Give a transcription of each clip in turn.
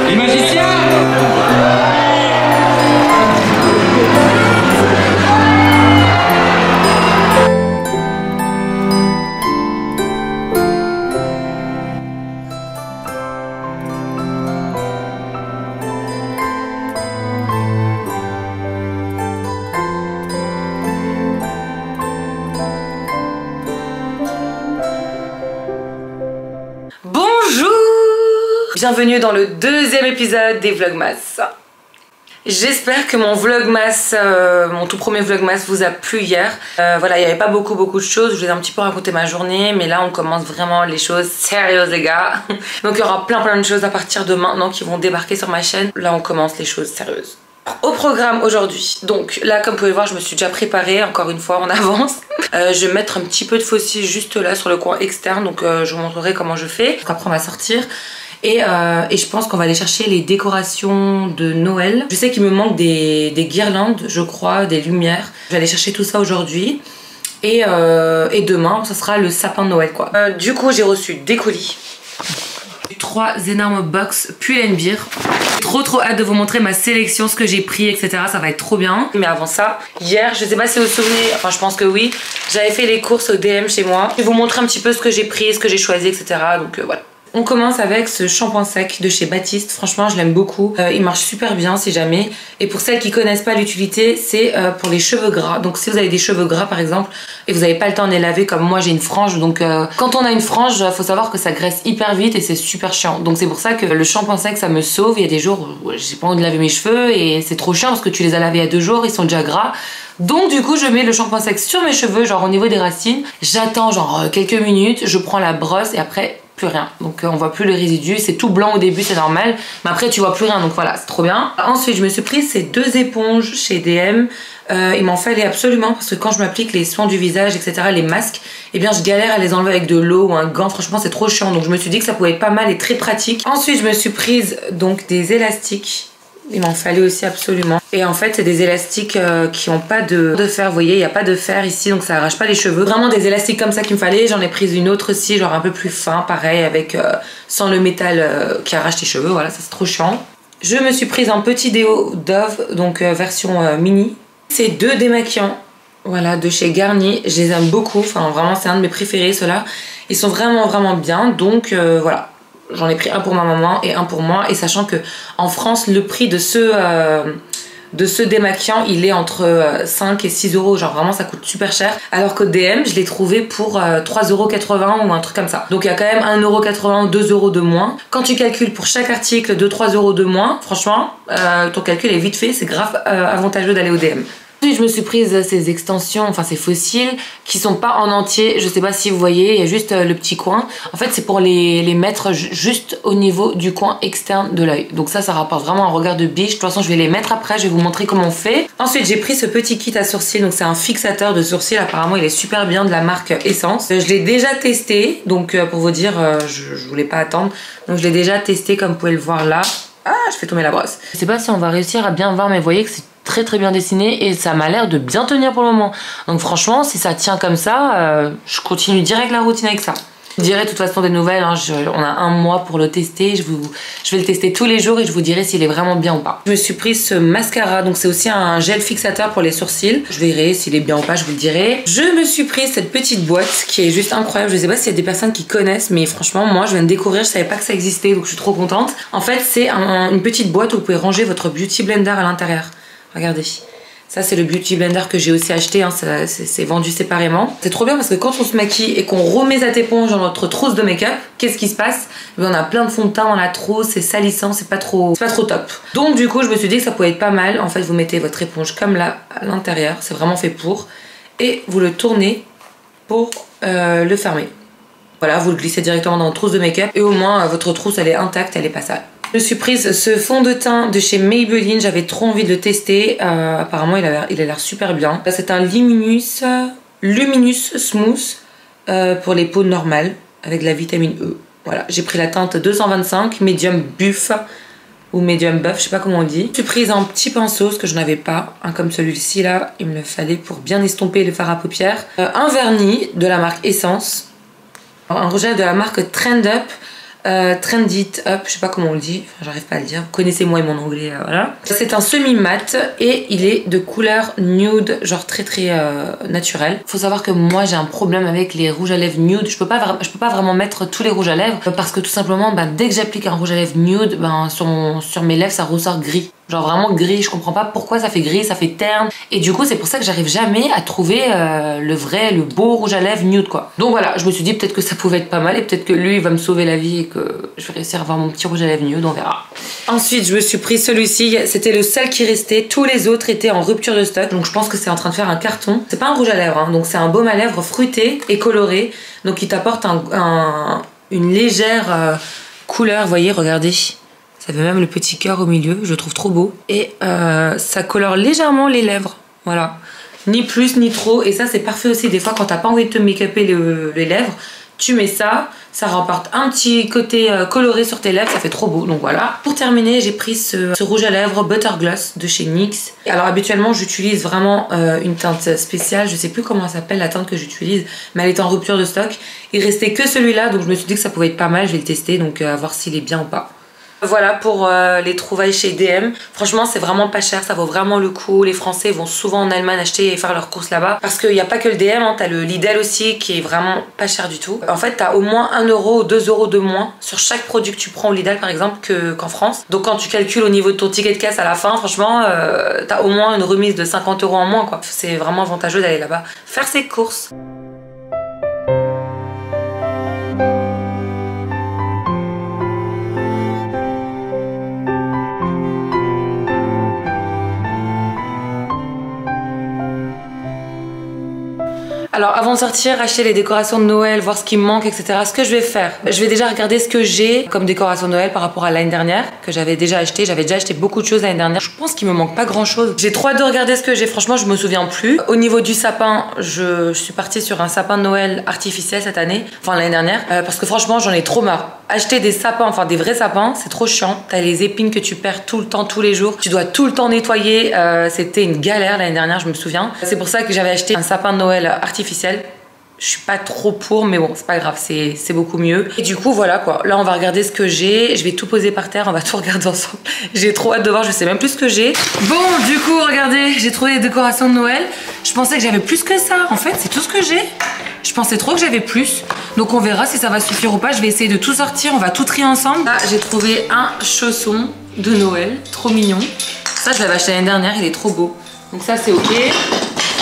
Les magiciens. Bienvenue dans le deuxième épisode des Vlogmas. J'espère que mon Vlogmas, mon tout premier Vlogmas vous a plu hier. Voilà, il n'y avait pas beaucoup de choses, je vous ai un petit peu raconté ma journée, mais là on commence vraiment les choses sérieuses les gars. Donc il y aura plein de choses à partir de maintenant qui vont débarquer sur ma chaîne. Là on commence les choses sérieuses. Au programme aujourd'hui, donc là comme vous pouvez voir je me suis déjà préparée, encore une fois on avance. Je vais mettre un petit peu de faux cils juste là sur le coin externe, donc je vous montrerai comment je fais. Après on va sortir. Et je pense qu'on va aller chercher les décorations de Noël. Je sais qu'il me manque des guirlandes, je crois, des lumières. Je vais aller chercher tout ça aujourd'hui. Et demain, ça sera le sapin de Noël, quoi. Du coup, j'ai reçu des colis. 3 énormes box Pull&Bear. Trop hâte de vous montrer ma sélection, ce que j'ai pris, etc. Ça va être trop bien. Mais avant ça, hier, je sais pas si vous vous souvenez, enfin je pense que oui, j'avais fait les courses au DM chez moi. Je vais vous montrer un petit peu ce que j'ai pris, ce que j'ai choisi, etc. Donc voilà. On commence avec ce shampoing sec de chez Baptiste. Franchement, je l'aime beaucoup. Il marche super bien si jamais. Et pour celles qui connaissent pas l'utilité, c'est pour les cheveux gras. Donc si vous avez des cheveux gras par exemple et vous n'avez pas le temps de les laver, comme moi j'ai une frange. Donc quand on a une frange, faut savoir que ça graisse hyper vite et c'est super chiant. Donc c'est pour ça que le shampoing sec ça me sauve. Il y a des jours où j'ai pas envie de laver mes cheveux et c'est trop chiant parce que tu les as lavés il y a 2 jours, ils sont déjà gras. Donc du coup je mets le shampoing sec sur mes cheveux, genre au niveau des racines. J'attends genre quelques minutes, je prends la brosse et après plus rien. Donc on voit plus le résidu, c'est tout blanc au début, c'est normal, mais après tu vois plus rien, donc voilà, c'est trop bien. Ensuite je me suis prise ces 2 éponges chez DM. Il m'en fallait absolument parce que quand je m'applique les soins du visage, etc., les masques, eh bien je galère à les enlever avec de l'eau ou un gant. Franchement c'est trop chiant, donc je me suis dit que ça pouvait être pas mal et très pratique. Ensuite je me suis prise donc des élastiques. Il m'en fallait aussi absolument. Et en fait c'est des élastiques qui n'ont pas de fer, vous voyez, il n'y a pas de fer ici, donc ça arrache pas les cheveux. Vraiment des élastiques comme ça qu'il me fallait. J'en ai prise une autre aussi, genre un peu plus fin, pareil, avec sans le métal qui arrache les cheveux, voilà, ça c'est trop chiant. Je me suis prise un petit déo Dove, donc version mini. C'est 2 démaquillants, voilà, de chez Garnier. Je les aime beaucoup, enfin vraiment c'est un de mes préférés ceux-là. Ils sont vraiment bien, donc voilà. J'en ai pris un pour ma maman et un pour moi. Et sachant que en France, le prix de ce démaquillant, il est entre 5 et 6 euros. Genre vraiment, ça coûte super cher. Alors qu'au DM, je l'ai trouvé pour 3,80 € ou un truc comme ça. Donc il y a quand même 1,80 € ou 2 € de moins. Quand tu calcules pour chaque article 2-3 € de moins, franchement, ton calcul est vite fait. C'est grave avantageux d'aller au DM. Ensuite, je me suis prise ces extensions, enfin ces fossiles qui sont pas en entier. Je sais pas si vous voyez, il y a juste le petit coin. En fait, c'est pour les mettre juste au niveau du coin externe de l'œil. Donc ça rapporte vraiment un regard de biche. De toute façon, je vais les mettre après, je vais vous montrer comment on fait. Ensuite, j'ai pris ce petit kit à sourcils. Donc c'est un fixateur de sourcils. Apparemment, il est super bien, de la marque Essence. Je l'ai déjà testé. Donc pour vous dire, je voulais pas attendre. Donc je l'ai déjà testé comme vous pouvez le voir là. Ah, je fais tomber la brosse. Je sais pas si on va réussir à bien voir, mais vous voyez que c'est très bien dessiné et ça m'a l'air de bien tenir pour le moment. Donc franchement, si ça tient comme ça, je continue direct la routine avec ça. Je vous dirai de toute façon des nouvelles, hein. On a 1 mois pour le tester, je vais le tester tous les jours et je vous dirai s'il est vraiment bien ou pas. Je me suis pris ce mascara, donc c'est aussi un gel fixateur pour les sourcils. Je verrai s'il est bien ou pas, je vous le dirai. Je me suis pris cette petite boîte qui est juste incroyable. Je sais pas s'il y a des personnes qui connaissent, mais franchement moi je viens de découvrir, je savais pas que ça existait, donc je suis trop contente. En fait c'est une petite boîte où vous pouvez ranger votre beauty blender à l'intérieur. Regardez, ça c'est le beauty blender que j'ai aussi acheté, hein, c'est vendu séparément. C'est trop bien parce que quand on se maquille et qu'on remet cette éponge dans notre trousse de make-up, qu'est-ce qui se passe? On a plein de fond de teint dans la trousse, c'est salissant, c'est pas trop top. Donc du coup je me suis dit que ça pouvait être pas mal. En fait vous mettez votre éponge comme là à l'intérieur, c'est vraiment fait pour, et vous le tournez pour le fermer. Voilà, vous le glissez directement dans votre trousse de make-up et au moins votre trousse elle est intacte, elle est pas sale. Je me suis prise ce fond de teint de chez Maybelline, j'avais trop envie de le tester. Apparemment il a l'air super bien. C'est un Luminous Smooth pour les peaux normales avec de la vitamine E. Voilà, j'ai pris la teinte 225 Medium Buff ou Medium Buff, je sais pas comment on dit. Je suis prise un petit pinceau, ce que je n'avais pas, comme celui-ci là, il me le fallait pour bien estomper le fard à paupières. Un vernis de la marque Essence, un rouge à lèvres de la marque Trend Up. Trendy It Up, je sais pas comment on le dit, enfin, j'arrive pas à le dire, connaissez-moi et mon anglais, voilà. C'est un semi-mat et il est de couleur nude, genre très naturel. Faut savoir que moi j'ai un problème avec les rouges à lèvres nude, je peux pas vraiment mettre tous les rouges à lèvres parce que tout simplement dès que j'applique un rouge à lèvres nude, sur mes lèvres ça ressort gris. Genre vraiment gris, je comprends pas pourquoi ça fait gris, ça fait terne. Et du coup c'est pour ça que j'arrive jamais à trouver le beau rouge à lèvres nude quoi. Donc voilà, je me suis dit peut-être que ça pouvait être pas mal et peut-être que lui il va me sauver la vie et que je vais réussir à avoir mon petit rouge à lèvres nude, on verra. Ensuite je me suis pris celui-ci, c'était le seul qui restait, tous les autres étaient en rupture de stock. Donc je pense que c'est en train de faire un carton. C'est pas un rouge à lèvres, hein, donc c'est un baume à lèvres fruité et coloré. Donc il t'apporte une légère couleur, vous voyez, regardez. Ça fait même le petit cœur au milieu, je le trouve trop beau. Et ça colore légèrement les lèvres, voilà. Ni plus ni trop, et ça c'est parfait aussi des fois quand t'as pas envie de te make-upper les lèvres. Tu mets ça, ça remporte un petit côté coloré sur tes lèvres, ça fait trop beau, donc voilà. Pour terminer, j'ai pris ce rouge à lèvres Butter Gloss de chez NYX. Alors habituellement, j'utilise vraiment une teinte spéciale, je sais plus comment elle s'appelle la teinte que j'utilise, mais elle est en rupture de stock. Il restait que celui-là, donc je me suis dit que ça pouvait être pas mal, je vais le tester, donc à voir s'il est bien ou pas. Voilà pour les trouvailles chez DM. Franchement c'est vraiment pas cher, ça vaut vraiment le coup. Les Français vont souvent en Allemagne acheter et faire leurs courses là-bas. Parce qu'il n'y a pas que le DM, hein, t'as le Lidl aussi qui est vraiment pas cher du tout. En fait t'as au moins 1 euro ou 2 euros de moins sur chaque produit que tu prends au Lidl par exemple qu'en France. Donc quand tu calcules au niveau de ton ticket de caisse à la fin, franchement t'as au moins une remise de 50 euros en moins quoi. C'est vraiment avantageux d'aller là-bas faire ses courses. Alors avant de sortir, acheter les décorations de Noël, voir ce qui me manque, etc. Ce que je vais faire, je vais déjà regarder ce que j'ai comme décoration de Noël par rapport à l'année dernière, que j'avais déjà acheté. J'avais déjà acheté beaucoup de choses l'année dernière. Je pense qu'il me manque pas grand chose. J'ai trop hâte de regarder ce que j'ai, franchement je me souviens plus. Au niveau du sapin, je suis partie sur un sapin de Noël artificiel cette année, enfin l'année dernière, parce que franchement j'en ai trop marre. Acheter des sapins, enfin des vrais sapins, c'est trop chiant. T'as les épines que tu perds tout le temps, tous les jours. Tu dois tout le temps nettoyer. C'était une galère l'année dernière, je me souviens. C'est pour ça que j'avais acheté un sapin de Noël artificiel. Je suis pas trop pour, mais bon, c'est pas grave, c'est beaucoup mieux. Et du coup, voilà quoi. Là, on va regarder ce que j'ai. Je vais tout poser par terre, on va tout regarder ensemble. J'ai trop hâte de voir, je sais même plus ce que j'ai. Bon, du coup, regardez, j'ai trouvé les décorations de Noël. Je pensais que j'avais plus que ça. En fait, c'est tout ce que j'ai. Je pensais trop que j'avais plus. Donc, on verra si ça va suffire ou pas. Je vais essayer de tout sortir, on va tout trier ensemble. Là, j'ai trouvé un chausson de Noël, trop mignon. Ça, je l'avais acheté l'année dernière, il est trop beau. Donc ça, c'est ok.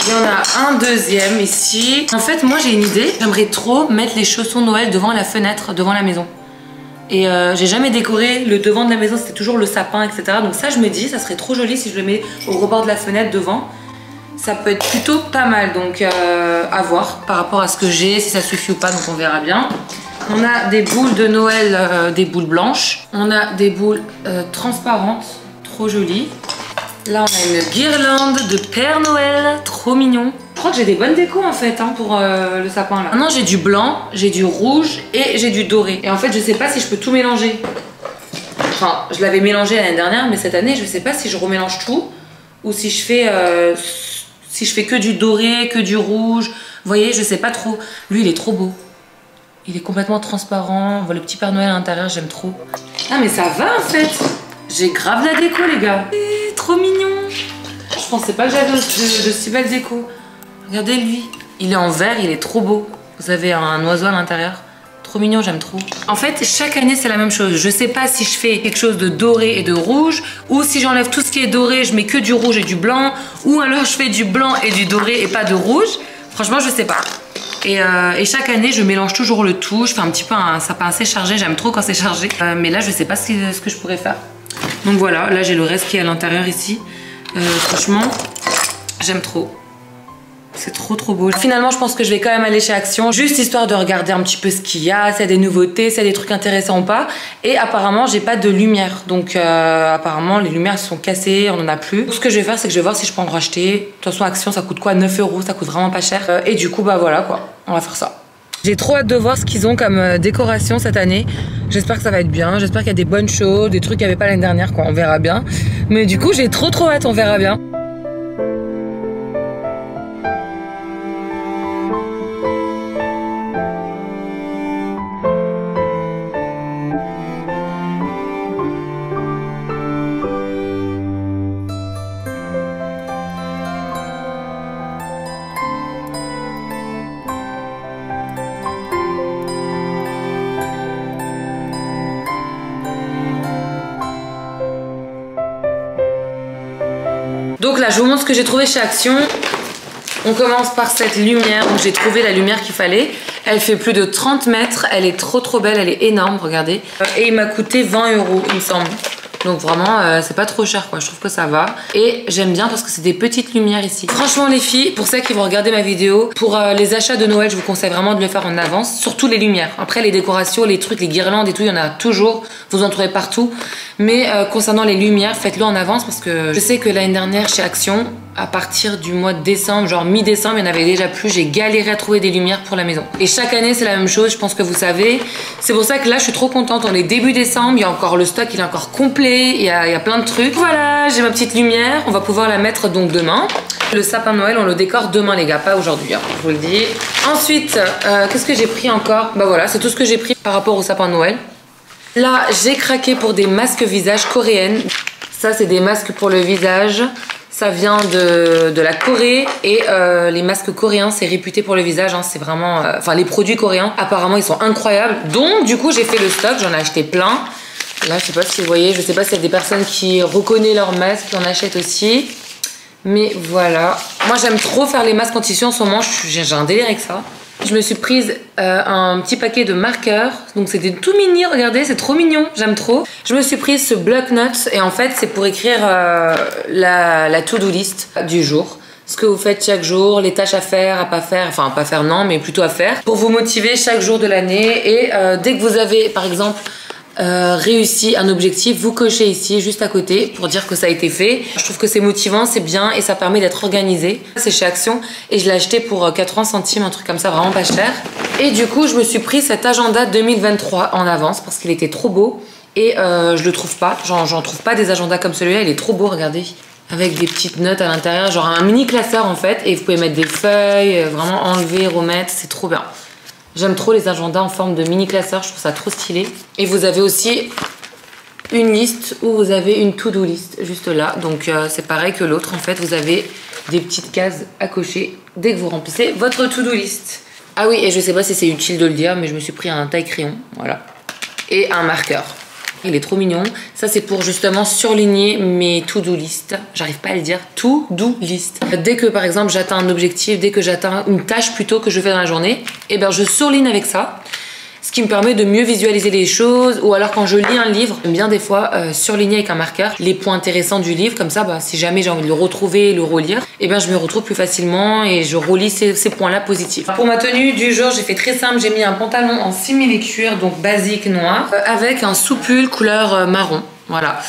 Il y en a un deuxième ici. En fait, moi j'ai une idée. J'aimerais trop mettre les chaussons de Noël devant la fenêtre, devant la maison. Et j'ai jamais décoré le devant de la maison, c'était toujours le sapin, etc. Donc ça, je me dis, ça serait trop joli si je le mets au rebord de la fenêtre devant. Ça peut être plutôt pas mal, donc à voir par rapport à ce que j'ai, si ça suffit ou pas, donc on verra bien. On a des boules de Noël, des boules blanches. On a des boules transparentes, trop jolies. Là on a une guirlande de Père Noël, trop mignon. Je crois que j'ai des bonnes décos en fait hein, pour le sapin là. Maintenant j'ai du blanc, j'ai du rouge et j'ai du doré. Et en fait je sais pas si je peux tout mélanger. Enfin je l'avais mélangé l'année dernière mais cette année je sais pas si je remélange tout. Ou si je fais que du doré, que du rouge. Vous voyez je sais pas trop. Lui il est trop beau. Il est complètement transparent. On voit le petit Père Noël à l'intérieur, j'aime trop. Ah mais ça va en fait. J'ai grave la déco les gars. Trop mignon. Je pensais pas que j'avais de si belle déco. Regardez lui. Il est en vert, il est trop beau. Vous avez un oiseau à l'intérieur. Trop mignon, j'aime trop. En fait, chaque année, c'est la même chose. Je sais pas si je fais quelque chose de doré et de rouge, ou si j'enlève tout ce qui est doré, je mets que du rouge et du blanc, ou alors je fais du blanc et du doré et pas de rouge. Franchement, je sais pas. Et chaque année, je mélange toujours le tout. Je fais un petit peu un sapin assez chargé. J'aime trop quand c'est chargé. Mais là, je sais pas ce que je pourrais faire. Donc voilà, là j'ai le reste qui est à l'intérieur ici. Franchement, j'aime trop. C'est trop beau. Finalement, je pense que je vais quand même aller chez Action, juste histoire de regarder un petit peu ce qu'il y a, s'il y a des nouveautés, s'il y a des trucs intéressants ou pas. Et apparemment, j'ai pas de lumière. Donc apparemment, les lumières sont cassées, on en a plus. Ce que je vais faire, c'est que je vais voir si je peux en racheter. De toute façon, Action, ça coûte quoi? 9 euros, ça coûte vraiment pas cher. Et du coup, bah voilà quoi, on va faire ça. J'ai trop hâte de voir ce qu'ils ont comme décoration cette année. J'espère que ça va être bien. J'espère qu'il y a des bonnes choses, des trucs qu'il n'y avait pas l'année dernière, quoi. On verra bien. Mais du coup, j'ai trop hâte, on verra bien. Donc là je vous montre ce que j'ai trouvé chez Action. On commence par cette lumière. Donc j'ai trouvé la lumière qu'il fallait. Elle fait plus de 30 mètres. Elle est trop belle, elle est énorme, regardez. Et il m'a coûté 20 € il me semble. Donc vraiment c'est pas trop cher quoi, je trouve que ça va. Et j'aime bien parce que c'est des petites lumières ici. Franchement les filles, pour celles qui vont regarder ma vidéo, pour les achats de Noël, je vous conseille vraiment de le faire en avance. Surtout les lumières. Après les décorations, les trucs, les guirlandes et tout, il y en a toujours. Vous en trouvez partout. Mais concernant les lumières, faites-le en avance parce que je sais que l'année dernière chez Action, à partir du mois de décembre, genre mi-décembre, il y en avait déjà plus. J'ai galéré à trouver des lumières pour la maison. Et chaque année, c'est la même chose, je pense que vous savez. C'est pour ça que là, je suis trop contente. On est début décembre, il y a encore le stock, il est encore complet. Il y a plein de trucs. Voilà, j'ai ma petite lumière. On va pouvoir la mettre donc demain. Le sapin de Noël, on le décore demain, les gars, pas aujourd'hui, hein, je vous le dis. Ensuite, qu'est-ce que j'ai pris encore? Bah voilà, c'est tout ce que j'ai pris par rapport au sapin de Noël. Là, j'ai craqué pour des masques visage coréennes. Ça, c'est des masques pour le visage. Ça vient de la Corée et les masques coréens, c'est réputé pour le visage. Hein, c'est vraiment... Enfin, les produits coréens, apparemment, ils sont incroyables. Donc, du coup, j'ai fait le stock. J'en ai acheté plein. Là, je sais pas si vous voyez. Je sais pas s'il y a des personnes qui reconnaissent leurs masques, qui en achètent aussi. Mais voilà. Moi, j'aime trop faire les masques en tissu en ce moment. J'ai un délire avec ça. Je me suis prise un petit paquet de marqueurs. Donc c'était tout mini, regardez, c'est trop mignon, j'aime trop. Je me suis prise ce bloc notes et en fait c'est pour écrire la to-do list du jour. Ce que vous faites chaque jour, les tâches à faire, à pas faire, enfin pas faire non, mais plutôt à faire. Pour vous motiver chaque jour de l'année et dès que vous avez par exemple réussi un objectif, vous cochez ici juste à côté pour dire que ça a été fait. Je trouve que c'est motivant, c'est bien et ça permet d'être organisé. C'est chez Action et je l'ai acheté pour 80 centimes, un truc comme ça, vraiment pas cher. Et du coup je me suis pris cet agenda 2023 en avance parce qu'il était trop beau et je le trouve pas, j'en trouve pas des agendas comme celui-là, il est trop beau, regardez. Avec des petites notes à l'intérieur, genre un mini classeur en fait, et vous pouvez mettre des feuilles, vraiment enlever, remettre, c'est trop bien. J'aime trop les agendas en forme de mini classeur, je trouve ça trop stylé. Et vous avez aussi une liste où vous avez une to-do list juste là. Donc c'est pareil que l'autre en fait, vous avez des petites cases à cocher dès que vous remplissez votre to-do list. Ah oui, et je sais pas si c'est utile de le dire, mais je me suis pris un taille-crayon, voilà. Et un marqueur. Il est trop mignon. Ça, c'est pour justement surligner mes to-do list. J'arrive pas à le dire. To-do list. Dès que, par exemple, j'atteins un objectif, dès que j'atteins une tâche plutôt que je fais dans la journée, et ben, je surligne avec ça. Ce qui me permet de mieux visualiser les choses. Ou alors, quand je lis un livre, j'aime bien des fois surligner avec un marqueur les points intéressants du livre. Comme ça, bah, si jamais j'ai envie de le retrouver et le relire, et ben, je me retrouve plus facilement et je relis ces points-là positifs. Pour ma tenue du jour, j'ai fait très simple. J'ai mis un pantalon en simili-cuir, donc basique noir, avec un soupul couleur marron. Voilà.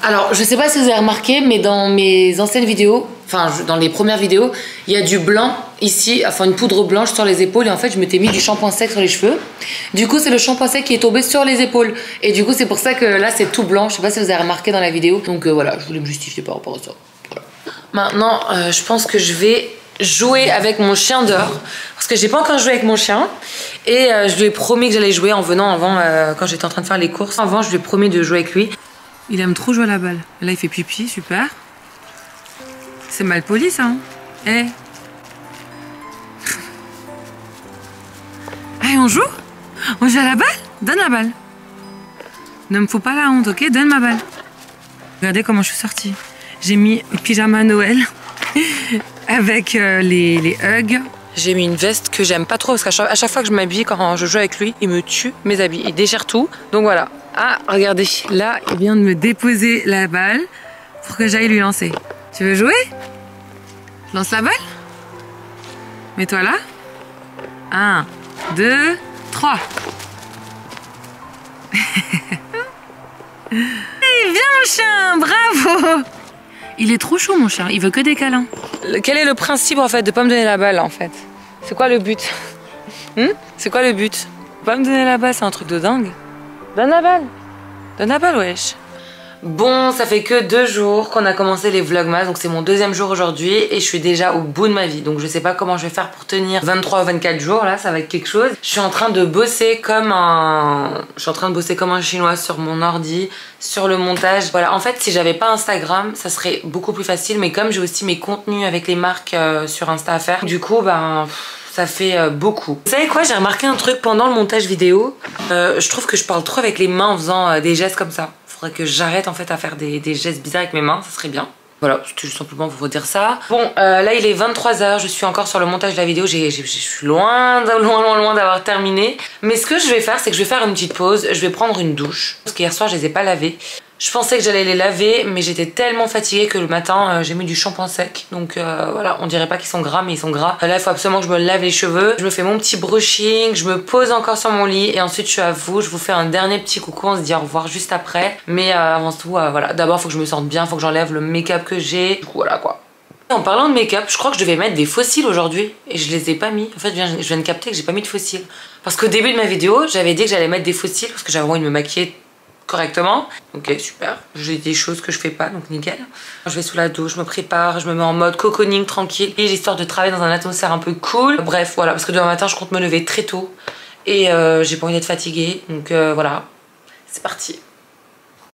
Alors, je sais pas si vous avez remarqué, mais dans mes anciennes vidéos, enfin dans les premières vidéos, il y a du blanc ici, enfin une poudre blanche sur les épaules et en fait je m'étais mis du shampoing sec sur les cheveux. Du coup c'est le shampoing sec qui est tombé sur les épaules et du coup c'est pour ça que là c'est tout blanc. Je sais pas si vous avez remarqué dans la vidéo. Donc voilà, je voulais me justifier par rapport à ça. Voilà. Maintenant, je pense que je vais jouer avec mon chien dehors parce que j'ai pas encore joué avec mon chien et je lui ai promis que j'allais jouer en venant avant quand j'étais en train de faire les courses. Avant je lui ai promis de jouer avec lui. Il aime trop jouer à la balle. Là, il fait pipi, super. C'est mal poli, ça. Hein, hey. Hey, on joue? On joue à la balle? Donne la balle. Ne me fous pas la honte, ok? Donne ma balle. Regardez comment je suis sortie. J'ai mis un pyjama Noël avec les hugs. J'ai mis une veste que j'aime pas trop parce qu'à chaque fois que je m'habille, quand je joue avec lui, il me tue mes habits. Il déchire tout. Donc voilà. Ah, regardez, là, il vient de me déposer la balle pour que j'aille lui lancer. Tu veux jouer? Lance la balle? Mets-toi là. 1, 2, 3. Hey, viens mon chien, bravo! Il est trop chaud mon chien, il veut que des câlins. Quel est le principe en fait de pas me donner la balle en fait? C'est quoi le but? C'est quoi le but? Pas me donner la balle, c'est un truc de dingue. Donne la balle. Donne la balle, wesh. Bon, ça fait que 2 jours qu'on a commencé les vlogmas, donc c'est mon 2e jour aujourd'hui et je suis déjà au bout de ma vie. Donc je sais pas comment je vais faire pour tenir 23 ou 24 jours, là ça va être quelque chose. Je suis en train de bosser comme un chinois sur mon ordi, sur le montage. Voilà, en fait si j'avais pas Instagram, ça serait beaucoup plus facile, mais comme j'ai aussi mes contenus avec les marques sur Insta à faire, du coup ben... ça fait beaucoup. Vous savez quoi, j'ai remarqué un truc pendant le montage vidéo. Je trouve que je parle trop avec les mains en faisant des gestes comme ça. Faudrait que j'arrête en fait à faire des gestes bizarres avec mes mains, ça serait bien. Voilà, c'était tout simplement pour vous dire ça. Bon, là il est 23h, je suis encore sur le montage de la vidéo, je suis loin d'avoir terminé. Mais ce que je vais faire, c'est que je vais faire une petite pause, je vais prendre une douche. Parce qu'hier soir je les ai pas lavés. Je pensais que j'allais les laver, mais j'étais tellement fatiguée que le matin j'ai mis du shampoing sec. Donc voilà, on dirait pas qu'ils sont gras, mais ils sont gras. Là il faut absolument que je me lave les cheveux. Je me fais mon petit brushing, je me pose encore sur mon lit et ensuite je suis à vous. Je vous fais un dernier petit coucou, on se dit au revoir juste après. Mais avant tout, voilà, d'abord faut que je me sente bien, faut que j'enlève le make-up que j'ai. Du coup voilà quoi. En parlant de make-up, je crois que je devais mettre des faux cils aujourd'hui et je les ai pas mis. En fait, je viens de capter que j'ai pas mis de faux cils. Parce qu'au début de ma vidéo, j'avais dit que j'allais mettre des faux cils parce que j'avais envie de me maquiller correctement. Ok, super. J'ai des choses que je fais pas, donc nickel. Je vais sous la douche, je me prépare, je me mets en mode cocooning tranquille et histoire de travailler dans un atmosphère un peu cool. Bref, voilà, parce que demain matin, je compte me lever très tôt et j'ai pas envie d'être fatiguée. Donc voilà, c'est parti.